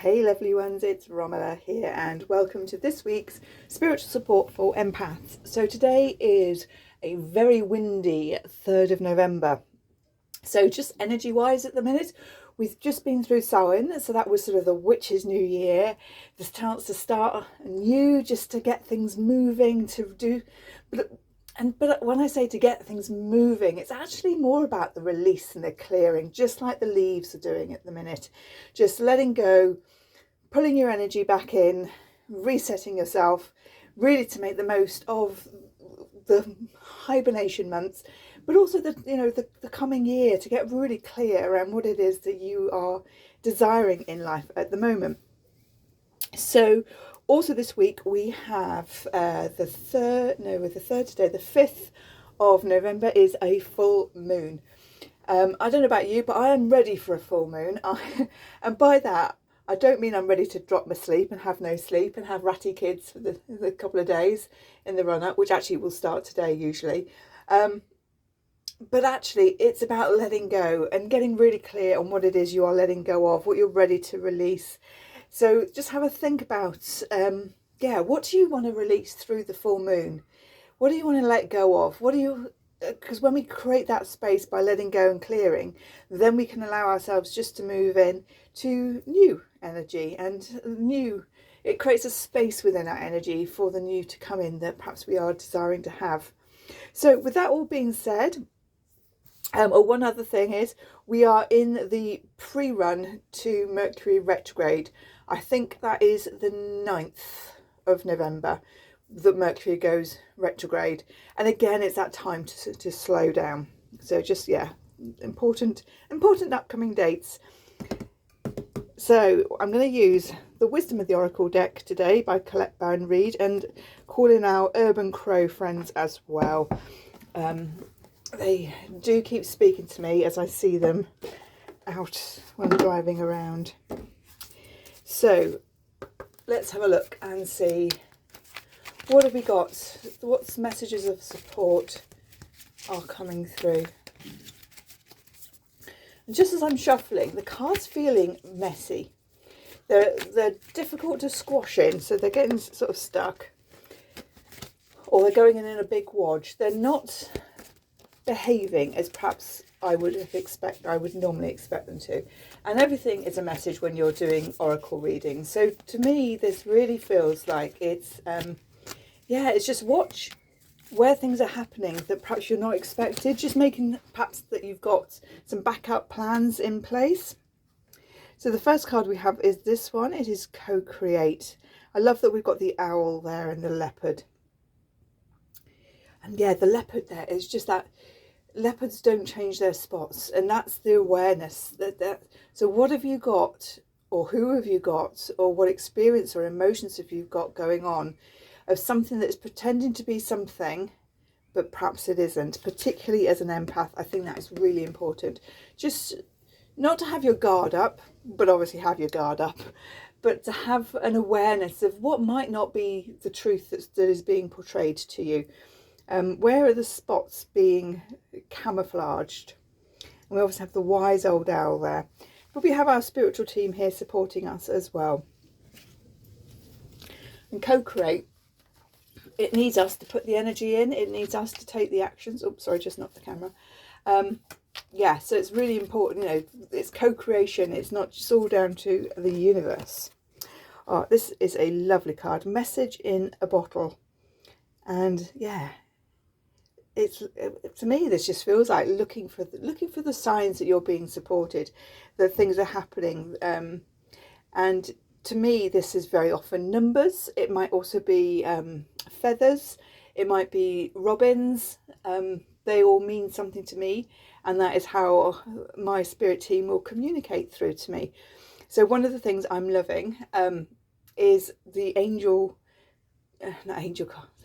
Hey lovely ones, it's Romola here and welcome to this week's spiritual support for empaths. So today is a very windy 3rd of November. So just energy wise at the minute, we've just been through Samhain, so that was sort of the witch's new year, the chance to start anew, just to get things moving, to do, but when I say to get things moving, it's actually more about the release and the clearing, just like the leaves are doing at the minute. Just letting go, pulling your energy back in, resetting yourself, really to make the most of the hibernation months, but also the coming year, to get really clear around what it is that you are desiring in life at the moment. So also this week we have the 5th of November is a full moon. I don't know about you, but I am ready for a full moon. And by that, I don't mean I'm ready to drop my sleep and have no sleep and have ratty kids for the couple of days in the run up, which actually will start today usually. But actually it's about letting go and getting really clear on what it is you are letting go of, what you're ready to release. So just have a think about, what do you want to release through the full moon? What do you want to let go of? Because when we create that space by letting go and clearing, then we can allow ourselves just to move in to new energy and it creates a space within our energy for the new to come in that perhaps we are desiring to have. So with that all being said, one other thing is we are in the pre-run to Mercury Retrograde. I think that is the 9th of November that Mercury goes retrograde. And again, it's that time to slow down. So just, important upcoming dates. So I'm going to use the Wisdom of the Oracle deck today by Colette Baron Reid and call in our Urban Crow friends as well. They do keep speaking to me as I see them out when driving around. So let's have a look and see, what have we got? What messages of support are coming through? And just as I'm shuffling, the cards feeling messy. They're difficult to squash in, so they're getting sort of stuck. Or they're going in a big wodge. They're not behaving as perhaps I would normally expect them to. And everything is a message when you're doing oracle readings. So to me, this really feels like it's just watch where things are happening that perhaps you're not expected, just making perhaps that you've got some backup plans in place. So the first card we have is this one. It is co-create. I love that we've got the owl there and the leopard. And the leopard there is just that leopards don't change their spots, and that's the awareness that so what have you got, or who have you got, or what experience or emotions have you got going on of something that's pretending to be something but perhaps it isn't. Particularly as an empath, I think that is really important, just not to have your guard up, but obviously have your guard up, but to have an awareness of what might not be the truth that is being portrayed to you. Where are the spots being camouflaged? And we obviously have the wise old owl there, but we have our spiritual team here supporting us as well. And co-create, it needs us to put the energy in, it needs us to take the actions. Oops, sorry, just knocked the camera. So it's really important, it's co-creation, it's not just all down to the universe. Oh, this is a lovely card, message in a bottle. And it's, to me, this just feels like looking for the signs that you're being supported, that things are happening. And to me, this is very often numbers. It might also be feathers. It might be robins. They all mean something to me, and that is how my spirit team will communicate through to me. So one of the things I'm loving is the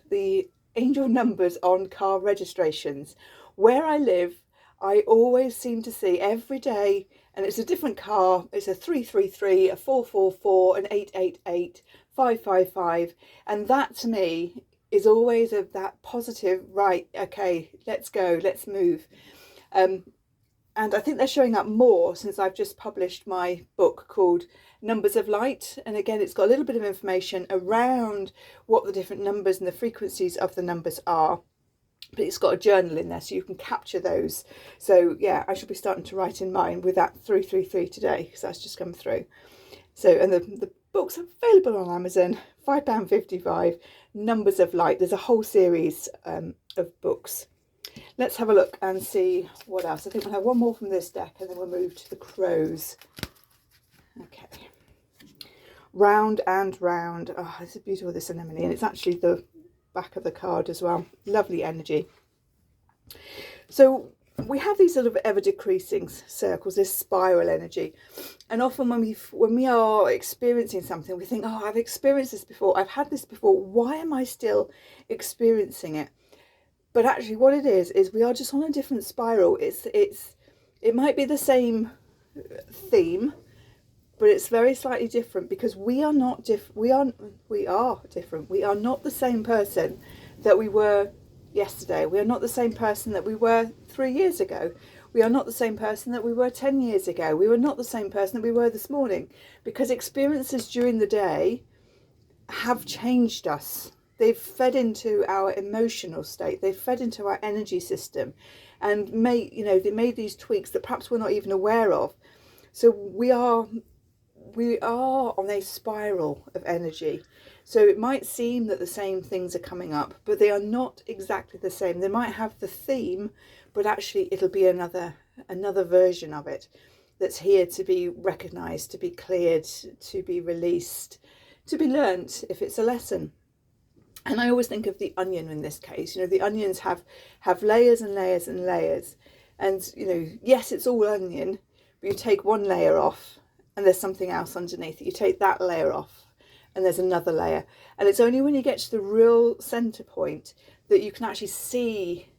the angel numbers on car registrations. Where I live, I always seem to see every day, and it's a different car. It's a 333, a 444, an 888, 555, and that to me is always that positive, right, okay, let's go, let's move. And I think they're showing up more since I've just published my book called Numbers of Light. And again, it's got a little bit of information around what the different numbers and the frequencies of the numbers are. But it's got a journal in there so you can capture those. So yeah, I should be starting to write in mine with that 333 today, because that's just come through. So, and the book's available on Amazon, £5.55, Numbers of Light. There's a whole series of books. Let's have a look and see what else. I think we'll have one more from this deck and then we'll move to the crows. Okay. Round and round. Oh, this is beautiful, this anemone. And it's actually the back of the card as well. Lovely energy. So we have these sort of ever decreasing circles, this spiral energy. And often when we are experiencing something, we think, oh, I've experienced this before. I've had this before. Why am I still experiencing it? But actually what it is we are just on a different spiral. It might be the same theme, but it's very slightly different, because we are not different. We are different. We are not the same person that we were yesterday. We are not the same person that we were 3 years ago. We are not the same person that we were 10 years ago. We were not the same person that we were this morning, because experiences during the day have changed us. They've fed into our emotional state. They've fed into our energy system, and they made these tweaks that perhaps we're not even aware of. So we are on a spiral of energy. So it might seem that the same things are coming up, but they are not exactly the same. They might have the theme, but actually it'll be another version of it that's here to be recognized, to be cleared, to be released, to be learnt if it's a lesson. And I always think of the onion in this case. The onions have layers and layers and layers. And, yes, it's all onion, but you take one layer off and there's something else underneath it. You take that layer off and there's another layer. And it's only when you get to the real center point that you can actually see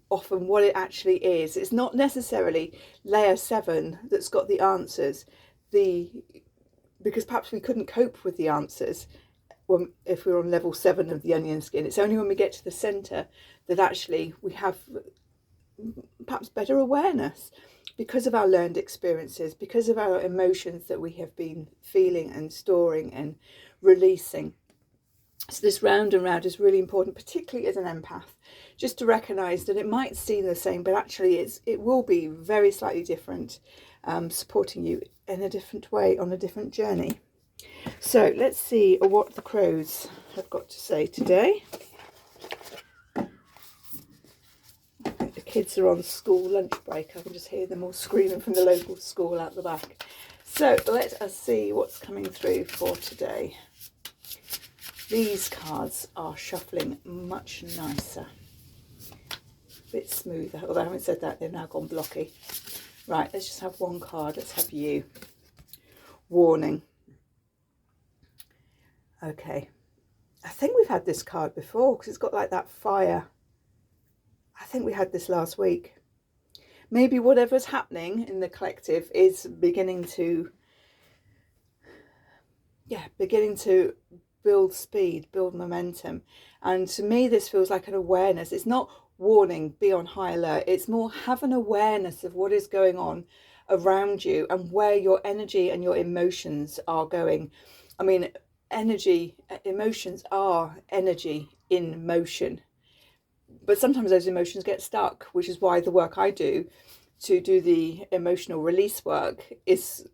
often what it actually is. It's not necessarily layer 7 that's got the answers, because perhaps we couldn't cope with the answers if we're on level 7 of the onion skin. It's only when we get to the center that actually we have perhaps better awareness, because of our learned experiences, because of our emotions that we have been feeling and storing and releasing. So this round and round is really important, particularly as an empath, just to recognize that it might seem the same, but actually it will be very slightly different, supporting you in a different way on a different journey. So let's see what the crows have got to say today. I think the kids are on school lunch break. I can just hear them all screaming from the local school out the back. So let us see what's coming through for today. These cards are shuffling much nicer, a bit smoother. Although I haven't said that, they've now gone blocky. Right, let's just have one card. Let's have you. Warning. Okay, I think we've had this card before, because it's got like that fire. I think we had this last week. Maybe whatever's happening in the collective is beginning to build speed, build momentum. And to me, this feels like an awareness. It's not warning, be on high alert. It's more have an awareness of what is going on around you and where your energy and your emotions are going. I mean, emotions are energy in motion, but sometimes those emotions get stuck, which is why the work I do to do the emotional release work is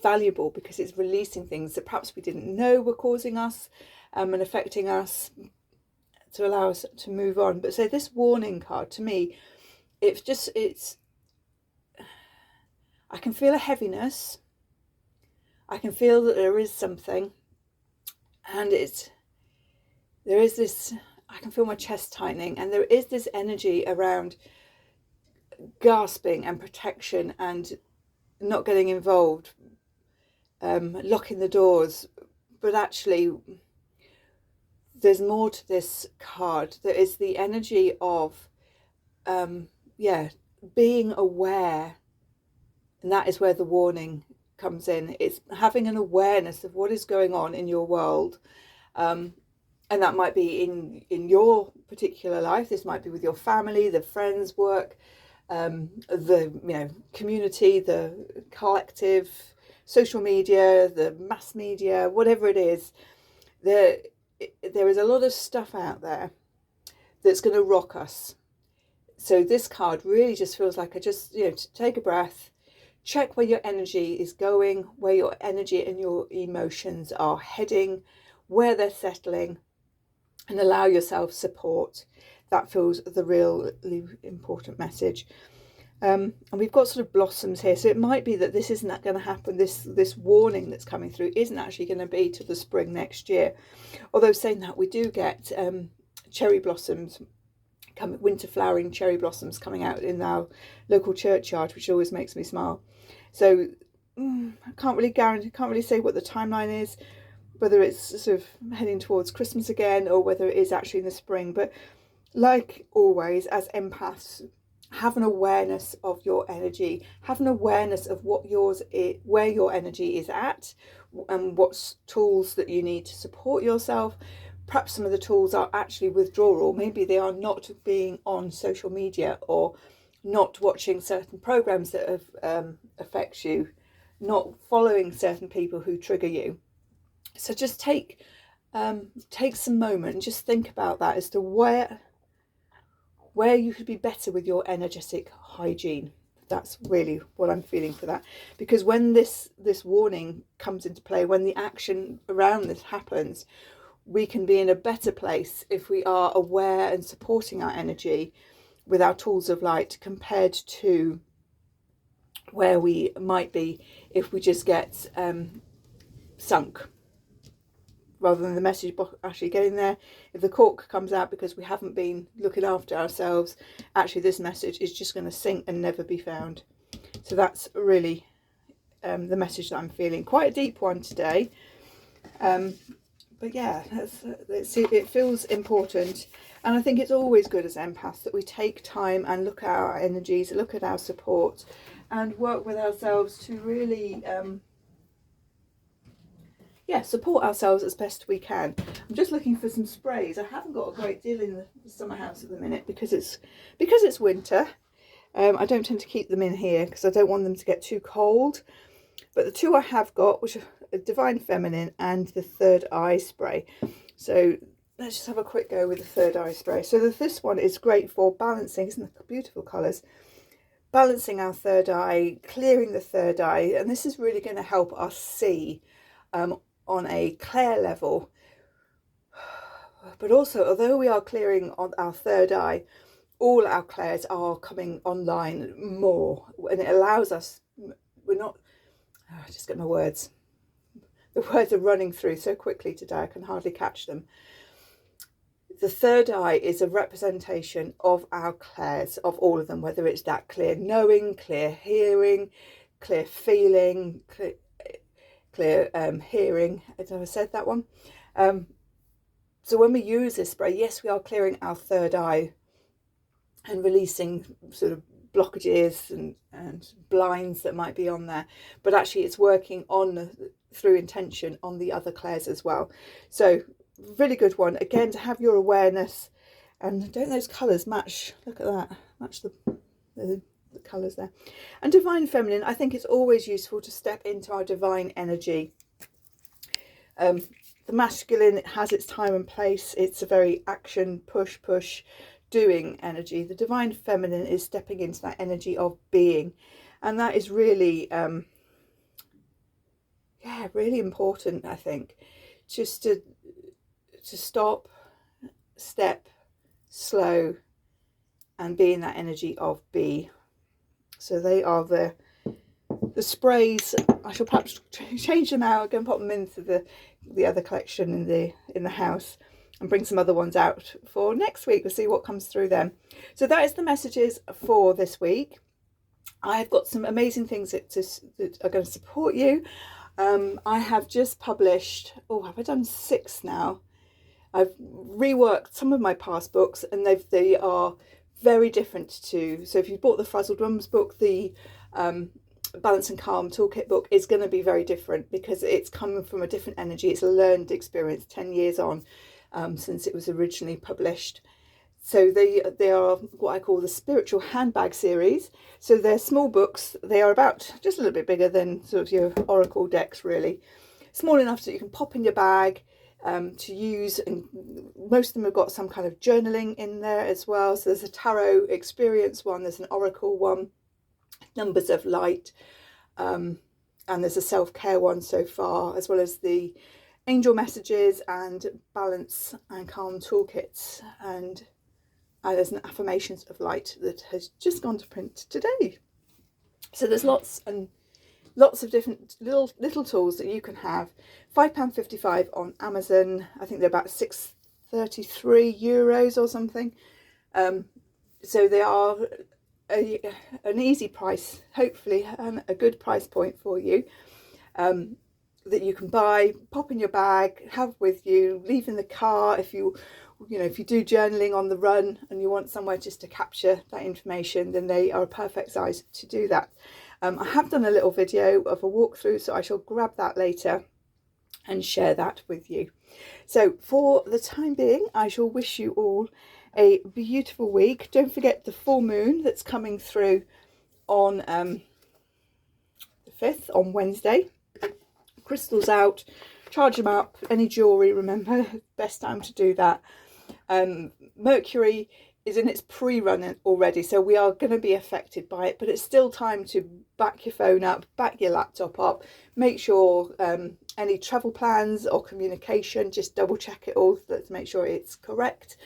valuable, because it's releasing things that perhaps we didn't know were causing us and affecting us, to allow us to move on. But so this warning card, to me, it's I can feel a heaviness, I can feel that there is something. And there is this, I can feel my chest tightening, and there is this energy around gasping and protection and not getting involved, locking the doors. But actually, there's more to this card. There is the energy of, being aware. And that is where the warning comes in. It's having an awareness of what is going on in your world, and that might be in your particular life. This might be with your family, the friends, work, the community, the collective, social media, the mass media, whatever it is, there is a lot of stuff out there that's going to rock us. So this card really just feels like to take a breath, check where your energy is going, where your energy and your emotions are heading, where they're settling, and allow yourself support. That feels the really important message. And we've got sort of blossoms here, so it might be that this isn't going to happen. This warning that's coming through isn't actually going to be to the spring next year. Although saying that, we do get cherry blossoms, winter flowering cherry blossoms coming out in our local churchyard, which always makes me smile. So I can't really say what the timeline is, whether it's sort of heading towards Christmas again or whether it is actually in the spring. But like always, as empaths, have an awareness of your energy, have an awareness of where your energy is at, and what tools that you need to support yourself. Perhaps some of the tools are actually withdrawal. Maybe they are not being on social media, or not watching certain programs that affect you, not following certain people who trigger you. So just take some moment and just think about that as to where you could be better with your energetic hygiene. That's really what I'm feeling for that. Because when this warning comes into play, when the action around this happens, we can be in a better place if we are aware and supporting our energy with our tools of light, compared to where we might be if we just get sunk, rather than the message actually getting there. If the cork comes out because we haven't been looking after ourselves, actually this message is just going to sink and never be found. So that's really the message that I'm feeling. Quite a deep one today. But yeah, let's see. It feels important. And I think it's always good as empaths that we take time and look at our energies, look at our support, and work with ourselves to really support ourselves as best we can. I'm just looking for some sprays. I haven't got a great deal in the summer house at the minute because it's winter. I don't tend to keep them in here because I don't want them to get too cold. But the two I have got, which are Divine Feminine and the Third Eye spray. So let's just have a quick go with the Third Eye spray. So this one is great for balancing, isn't it? Beautiful colours. Balancing our third eye, clearing the third eye. And this is really going to help us see on a clear level. But also, although we are clearing on our third eye, all our clairs are coming online more, and it allows us, just get my words. The words are running through so quickly today, I can hardly catch them. The third eye is a representation of our clairs, of all of them, whether it's that clear knowing, clear hearing, clear feeling, clear hearing. I don't know if I said that one. So when we use this spray, yes, we are clearing our third eye and releasing sort of blockages and blinds that might be on there, but actually it's working on through intention on the other clairs as well. So really good one, again, to have your awareness. And don't those colours match? Look at that, match the colours there. And Divine Feminine, I think it's always useful to step into our divine energy. The masculine, it has its time and place. It's a very action, push doing energy. The Divine Feminine is stepping into that energy of being, and that is really really important, I think, just to stop, step, slow, and be in that energy of be. So they are the sprays. I shall perhaps change them out, go and pop them into the other collection in the house, and bring some other ones out for next week. We'll see what comes through them. So that is the messages for this week. I've got some amazing things that are going to support you. I have just published, have I done 6 now? I've reworked some of my past books, and they are very different to, so if you bought the Frazzled Mums book, the Balance and Calm Toolkit book is going to be very different because it's coming from a different energy. It's a learned experience 10 years on since it was originally published. So they are what I call the spiritual handbag series. So they're small books. They are about just a little bit bigger than sort of your oracle decks, really. Small enough so you can pop in your bag to use, and most of them have got some kind of journaling in there as well. So there's a tarot experience one, there's an oracle one, numbers of light, and there's a self-care one so far, as well as the angel messages and balance and calm toolkits, and there's an affirmations of light that has just gone to print today. So there's lots and lots of different little tools that you can have. £5.55 on Amazon. I think they're about €6.33 or something. So they are an easy price, hopefully a good price point for you, that you can buy, pop in your bag, have with you, leave in the car if you do journaling on the run and you want somewhere just to capture that information, then they are a perfect size to do that. I have done a little video of a walkthrough, so I shall grab that later and share that with you. So for the time being, I shall wish you all a beautiful week. Don't forget the full moon that's coming through on the 5th, on Wednesday. Crystals out, charge them up, any jewellery, remember, best time to do that. Mercury is in its pre-run already, so we are going to be affected by it, but it's still time to back your phone up, back your laptop up, make sure any travel plans or communication, just double check it all to make sure it's correct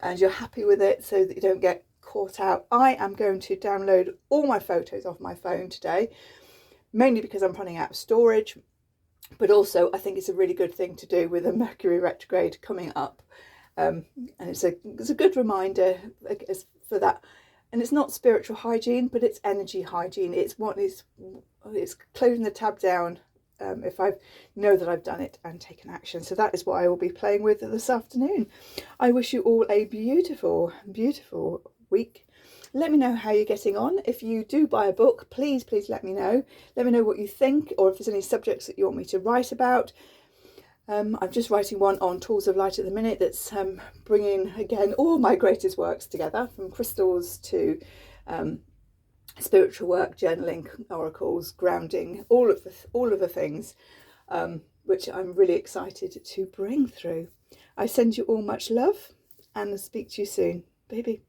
and you're happy with it, so that you don't get caught out. I am going to download all my photos off my phone today, mainly because I'm running out of storage, but also I think it's a really good thing to do with a Mercury retrograde coming up. And it's a good reminder for that. And it's not spiritual hygiene, but it's energy hygiene. It's closing the tab down if I know that I've done it and taken action. So that is what I will be playing with this afternoon. I wish you all a beautiful, beautiful week. Let me know how you're getting on. If you do buy a book, please let me know. Let me know what you think, or if there's any subjects that you want me to write about. I'm just writing one on tools of light at the minute that's bringing again all my greatest works together, from crystals to spiritual work, journaling, oracles, grounding, all of the things, which I'm really excited to bring through. I send you all much love and I'll speak to you soon. Baby.